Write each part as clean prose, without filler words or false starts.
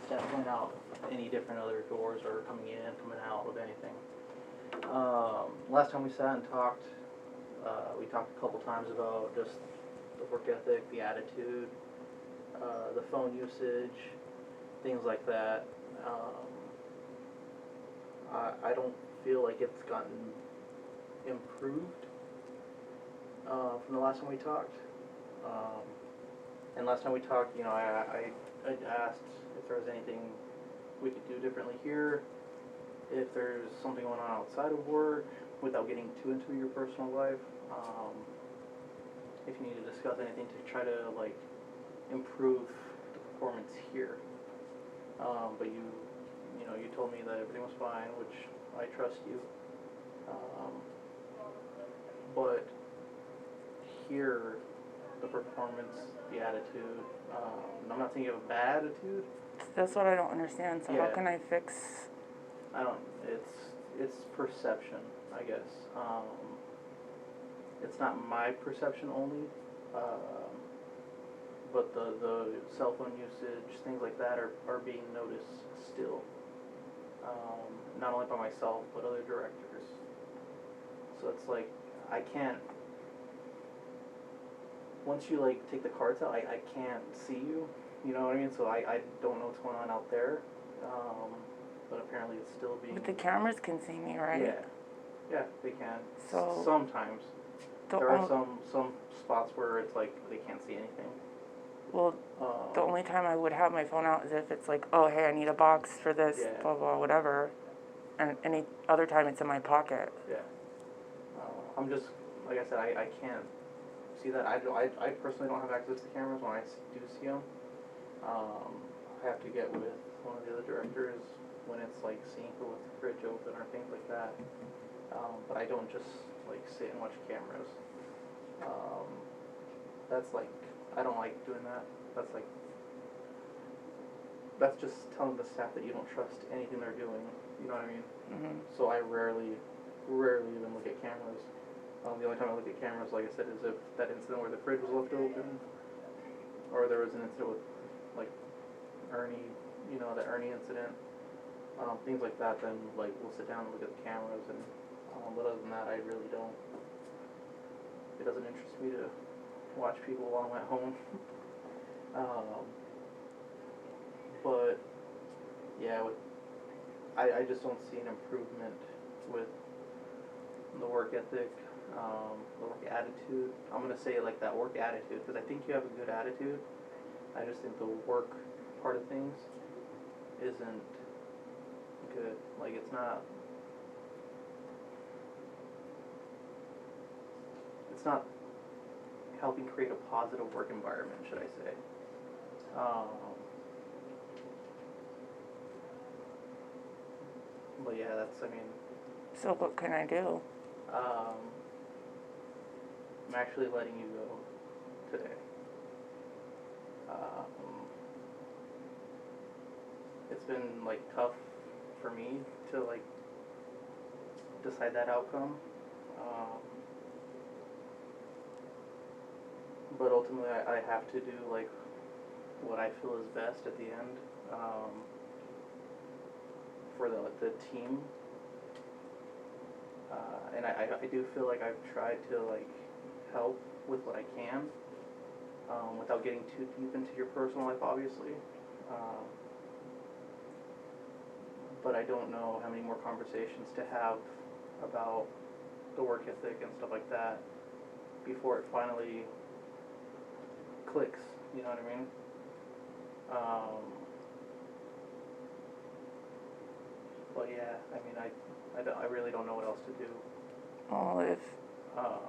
staff point out any different other doors or coming in, coming out of anything. Last time we sat and talked, we talked a couple times about just the work ethic, the attitude, the phone usage, things like that. I don't feel like it's gotten improved from the last time we talked. And last time we talked, you know, I asked if there was anything we could do differently here, if there's something going on outside of work, without getting too into your personal life. If you need to discuss anything to try to like improve the performance here. But you know, you told me that everything was fine, which I trust you. But here, the performance, the attitude, I'm not saying you have a bad attitude. That's what I don't understand. So how Yeah. can I fix? It's perception, I guess. It's not my perception only, but the cell phone usage, things like that are being noticed still. Not only by myself, but other directors. So it's like, I can't, once you like take the cards out, I can't see you, you know what I mean? So I don't know what's going on out there, but apparently it's still being. But the cameras can see me, right? Yeah, they can. So Sometimes. There are some spots where it's like they can't see anything. Well, the only time I would have my phone out is if it's like, oh, hey, I need a box for this, Yeah. blah, blah, whatever. And any other time it's in my pocket. Yeah. I'm just, like I said, I can't see that. I personally don't have access to cameras when I do see them. I have to get with one of the other directors when it's like synced or with the fridge open or things like that. But I don't just like sit and watch cameras. That's like, I don't like doing that. That's just telling the staff that you don't trust anything they're doing. You know what I mean? Mm-hmm. So I rarely even look at cameras. The only time I look at cameras, like I said, is if that incident where the fridge was left open, or there was an incident with like Ernie, you know, the Ernie incident, things like that. Then like we'll sit down and look at the cameras, and but other than that, I really don't. It doesn't interest me to watch people while I'm at home. But yeah, I just don't see an improvement with the work ethic, the work attitude. I'm gonna say like that work attitude because I think you have a good attitude. I just think the work part of things isn't good. Like it's not helping create a positive work environment, should I say. But yeah, I mean. So what can I do? I'm actually letting you go today. It's been like tough for me to like decide that outcome. But ultimately I have to do like what I feel is best at the end, for the team. And I do feel like I've tried to like help with what I can, without getting too deep into your personal life, obviously. But I don't know how many more conversations to have about the work ethic and stuff like that before it finally clicks, you know what I mean? But yeah, I mean, I really don't know what else to do. Well,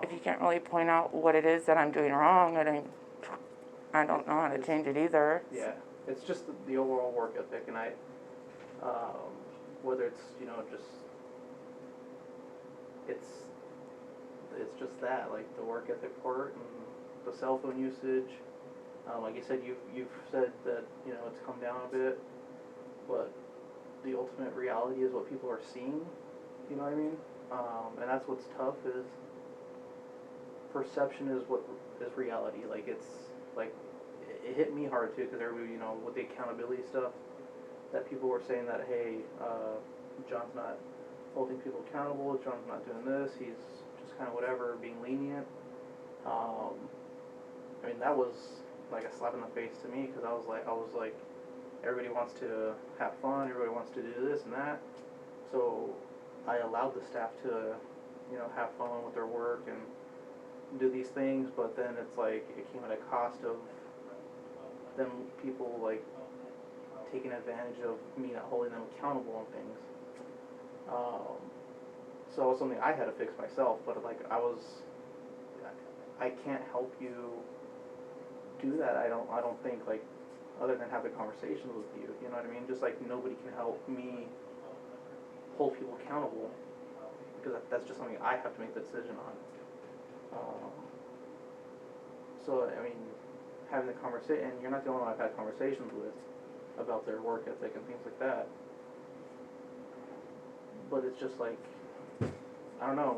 if you can't really point out what it is that I'm doing wrong, I don't know how to change it either. Yeah, it's just the overall work ethic, and whether it's, you know, it's just that, like the work ethic part and the cell phone usage. Like you said, you've said that, you know, it's come down a bit, but the ultimate reality is what people are seeing, you know what I mean? And that's what's tough, is perception is what is reality. Like it's like, it hit me hard too, because everybody, you know, with the accountability stuff, that people were saying that, hey, John's not holding people accountable, John's not doing this, he's just kind of whatever, being lenient. I mean, that was like a slap in the face to me, because I was like, everybody wants to have fun, everybody wants to do this and that. So I allowed the staff to, you know, have fun with their work and do these things, but then it's like it came at a cost of them people like taking advantage of me not holding them accountable on things. So it was something I had to fix myself, but like I can't help you do that. I don't think, like, other than have the conversations with you, you know what I mean? Just like nobody can help me hold people accountable, because that's just something I have to make the decision on. So I mean, having the conversation, and you're not the only one I've had conversations with about their work ethic and things like that. But it's just like, I don't know,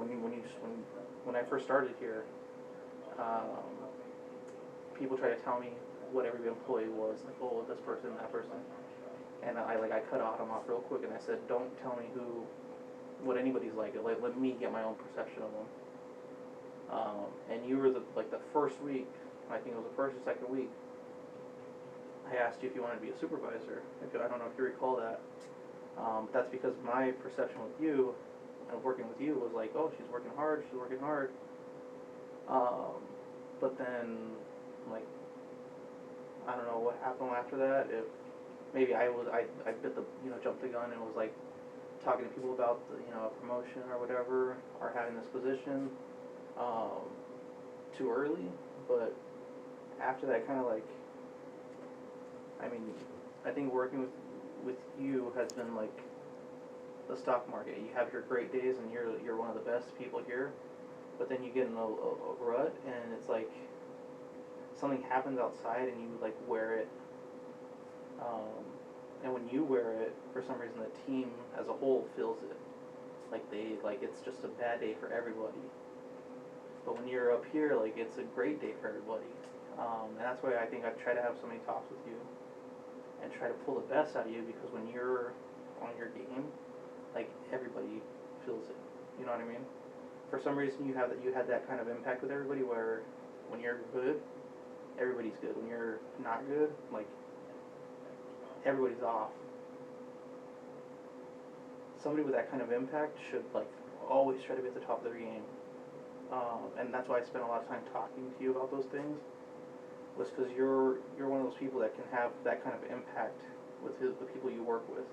when I first started here, people try to tell me what every employee was, like, oh, this person, that person, and I cut them off real quick, and I said, don't tell me what anybody's like. Let me get my own perception of them. And you were the first week, I think it was the first or second week, I asked you if you wanted to be a supervisor. I don't know if you recall that. That's because my perception with you and working with you was like, oh, she's working hard. But then, like, I don't know what happened after that. If maybe I jumped the gun and was like talking to people about a promotion or whatever, or having this position too early. But after that, kind of like, I mean, I think working with you has been like the stock market. You have your great days and you're one of the best people here, but then you get in a rut, and it's like something happens outside and you like wear it, and when you wear it, for some reason the team as a whole feels it, like it's just a bad day for everybody. But when you're up here, like, it's a great day for everybody, and that's why I think I've tried to have so many talks with you and try to pull the best out of you, because when you're on your game, like, everybody feels it. You know what I mean? For some reason, you had that kind of impact with everybody, where when you're good, everybody's good. When you're not good, like, everybody's off. Somebody with that kind of impact should, like, always try to be at the top of their game. And that's why I spent a lot of time talking to you about those things, was because you're one of those people that can have that kind of impact with the people you work with.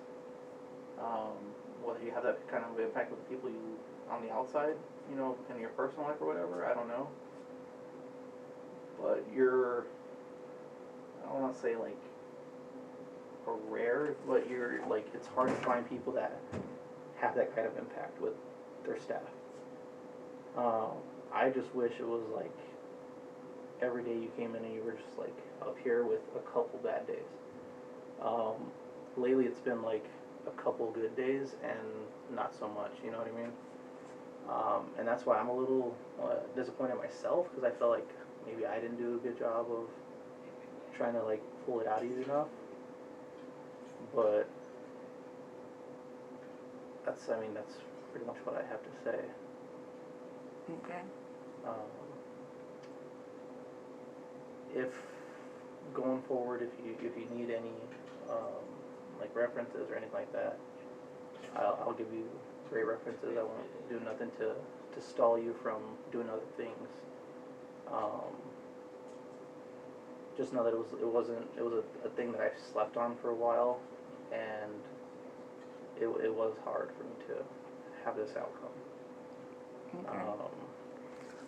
Whether you have that kind of impact with the people you on the outside, in your personal life or whatever, I don't know. But I don't want to say like a rare, but you're like, it's hard to find people that have that kind of impact with their staff. I just wish it was like every day you came in and you were just like up here with a couple bad days. Lately it's been like a couple good days and not so much, you know what I mean? And that's why I'm a little disappointed myself, because I felt like maybe I didn't do a good job of trying to like pull it out easy enough. But that's pretty much what I have to say. Okay. If going forward, if you need any like references or anything like that, I'll give you great references. I won't do nothing to stall you from doing other things. Just know that it was a thing that I slept on for a while, and it was hard for me to have this outcome.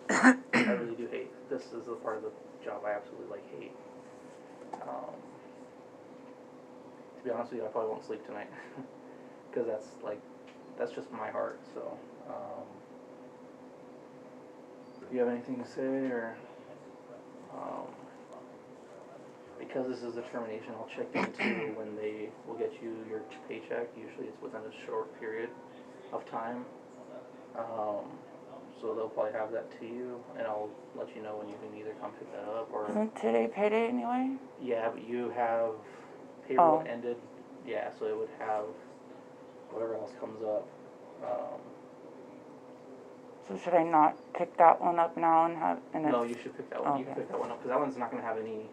Okay. I really do hate. This is the part of the job I absolutely hate. To be honest with you, I probably won't sleep tonight, because that's just my heart. So, do you have anything to say, or because this is a termination, I'll check into when they will get you your paycheck. Usually, it's within a short period of time. So they'll probably have that to you, and I'll let you know when you can either come pick that up or... Isn't today payday anyway? Yeah, but you have payroll ended yeah, so it would have whatever else comes up. So should I not pick that one up now and have, and No, it's, you should pick that one. You can Okay. pick that one up because that one's not going to have any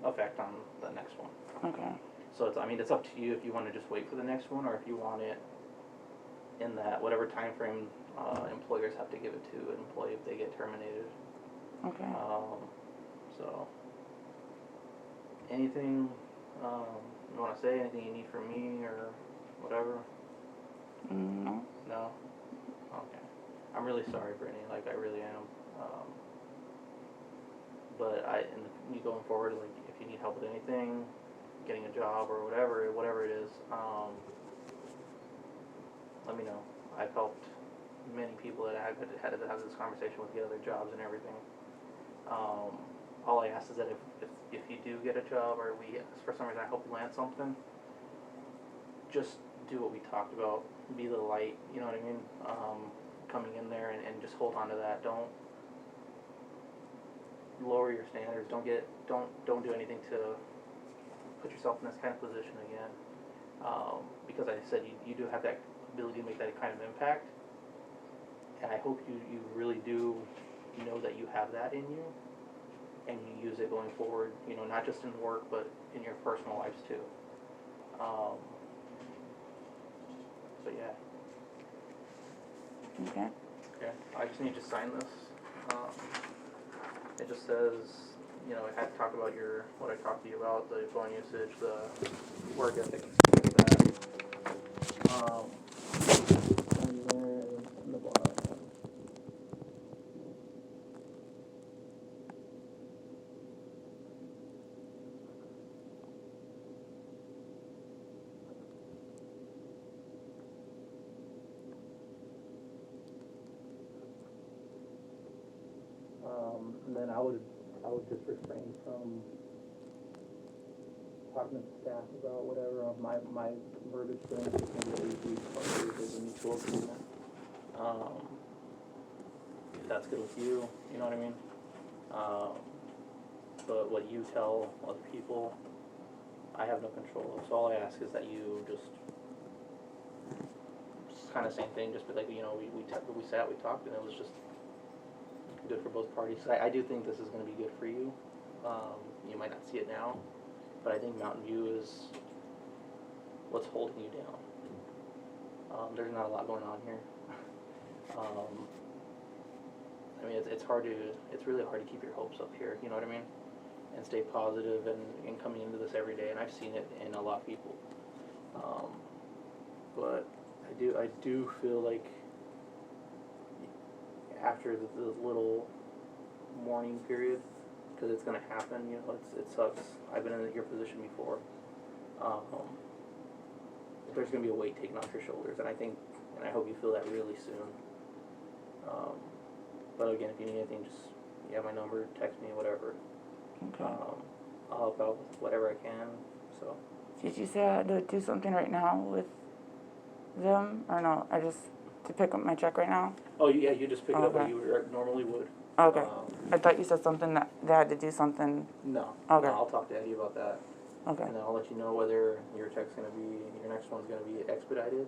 effect on the next one. okay, So it's, I mean, it's up to you if you want to just wait for the next one or if you want it in that whatever time frame employers have to give it to an employee if they get terminated. okay. So anything you want to say? Anything you need from me or whatever? No, No? Okay. I'm really sorry, Brittany. Like, I really am. But you going forward, like, if you need help with anything, getting a job or whatever it is, let me know. I've helped many people that I've had to have this conversation with get other jobs and everything. All I ask is that if you do get a job or for some reason I help you land something, just do what we talked about. Be the light, you know what I mean? Coming in there and just hold on to that. Don't lower your standards. Don't do anything to put yourself in this kind of position again. Because like I said, you do have that ability to make that kind of impact. And I hope you really do know that you have that in you and you use it going forward, you know, not just in work but in your personal lives too. So yeah. okay, Okay, I just need you to sign this. It just says, you know, it had to talk about what I talked to you about, the phone usage, the work ethic, and stuff like that. And then in the bottom. And then I would just refrain from talking to the staff about whatever my verbiage thing is going to be 8 weeks or there's a mutual agreement. If that's good with you, you know what I mean? But what you tell other people, I have no control of. So all I ask is that you just kind of same thing, just be like, you know, we sat, we talked, and it was just good for both parties. I do think this is going to be good for you. You might not see it now, but I think Mountain View is what's holding you down. There's not a lot going on here. I mean, it's really hard to keep your hopes up here, you know what I mean? And stay positive and coming into this every day, and I've seen it in a lot of people. But I do feel like after the little mourning period, because it's going to happen, you know, it sucks. I've been in your position before. There's going to be a weight taken off your shoulders, and I hope you feel that really soon. But again, if you need anything, just, you have my number, text me, whatever. okay. I'll help out with whatever I can, so. Did you say I had to do something right now with them, or no, to pick up my check right now? Oh, yeah, you just pick it up Okay. like you normally would. Okay, I thought you said something that they had to do something, No. Okay. No, I'll talk to Eddie about that. okay, And then I'll let you know whether your next one's gonna be expedited,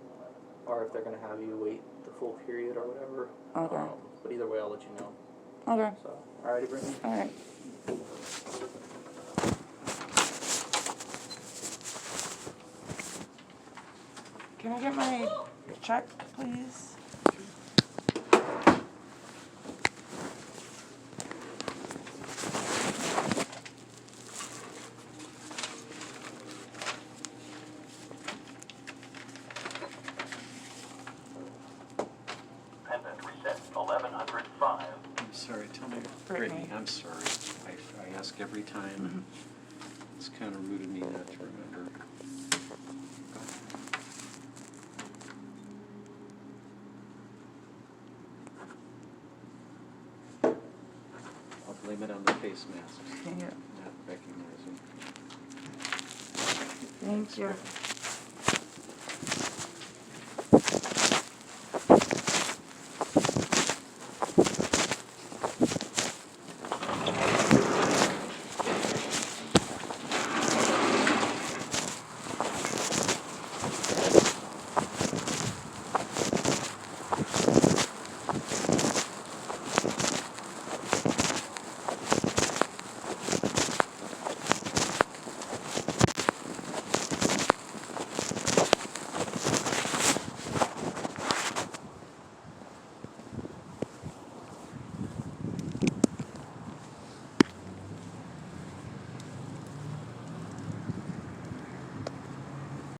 or if they're gonna have you wait the full period or whatever. Okay. But either way, I'll let you know. okay, So, alrighty, Brittany? alright. Can I get my check, please? Pendant reset 1105. I'm sorry, tell me, Brittany. Brittany, I'm sorry. I ask every time. It's kind of rude of me not to remember. I'll blame it on the face masks, Yeah, not recognizing. thank you.